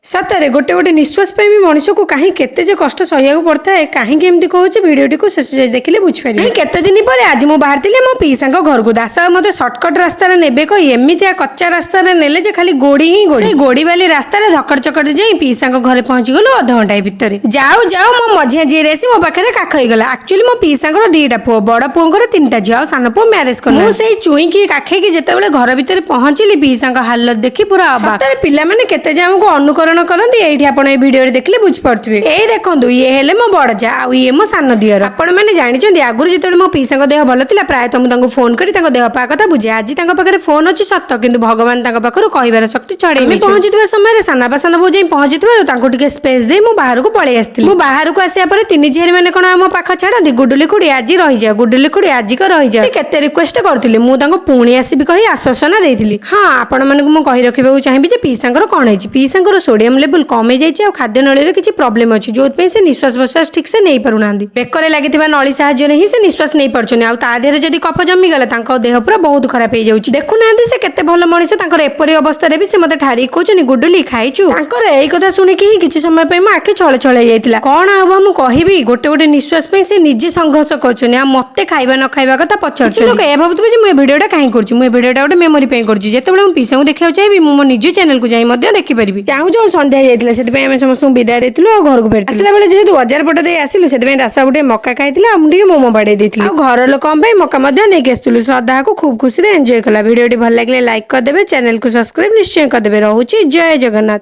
सतरे गोटे गोटे निश्वास भी मनुष्य को कहीं केते जे कष्ट सहिया पड़ता है कहीं एमती कहूँ भिडियोटी को शेष देखिले बुझीपारे केते दिन पर आज मुझे बाहर मो पीसा घर को दास मत सर्टकट रास्त ने कही एमती कच्चा रास्त ने खाली गोड़ी ही गोड़ी गोड़ी वाली रास्त धकड़ चकड़ जाई पीसा घर पहुंची गलु अधघंटाए भितर जाऊ जाऊ मो मझिया जी आसी मो पाखे काख होगा एक्चुअली मो पीसा दीटा पुओ बड़ पुओर 3टा झील आ सान पुओ मैरेज कर मुझे चुईकी काखेकी जिते घर भितर पहुंचली पीसा हालत देखी पूरा पिला मैंने केते जे हमको अनुकरण करती ये आप भिडियो देखिले बुझीपे ये देखो ये हेले मो बड़ जा आ ये मो सान दियर आपण मैंने जानते आगुरी जो मो पीसा देह भल था प्रायतः मुझे फोन कर देह पा कथा बुझे आज पाखे फोन अच्छी सत कि भगवान पाखर कहबार शक्ति छड़े पहुंची समय सानापा साना बो जाई पहुंची स्पेस दे मु बाहर को पलि आसती बाहर को आसिया पर 3 झील मैंने कौन आम पाख छाड़ी गुडुली खुड़ी आज रही जा गुडुली खुड़ी आज रही जा केते रिक्वेस्ट करी मुझे पुणी आसबि कही आश्वासना देती हाँ आपण मानक कही रखा चाहिए पीसा कौन है पीसा सोडियम लेवल कम हो खाद्य नली किसी प्रोब्लेम अच्छी जो से निश्वास प्रश्वास ठीक से नहीं पारना बेकर लगी नली साहाय्य ही से निश्वास नहीं पार्टी आधे जदि कफ जमीगला देह पूरा बहुत खराब हो जाऊँगी देखुना से केते भल मनीष एपरी अवस्था भी से मत ठारी कहते गुडुली खाइचु यही कथा शुणिकी ही किसी समय पे मो आखि छल छल जाता कौन आवा मुझे कहबी गोटे गोटे निश्वास से निजे संघर्ष कर मत खाଇବା न खाଇବା कथा पचार लोक यह भावुवे मुझे भिडियोटा कहीं कर भिडियोटा गोटे मेमोरी करते मुझे पीसा को देखा चाहिए मो निज चैनल को जाई देखिपारि चाहूँ जो संध्या जाइए से समस्त विदाय देती और घर को फेर आसला बेले जेहतु बजार पट दे आसिलु से दास गोटे मका खाई मुझे मोमो बाड़े देती घर लोक मका नहीं आसलु श्रद्धा को खूब खुशी एंजॉय कला भिडियोटी भल लगे लाइक करदे चैनल को सब्सक्राइब निश्चय करदे। रहूची जय जगन्नाथ।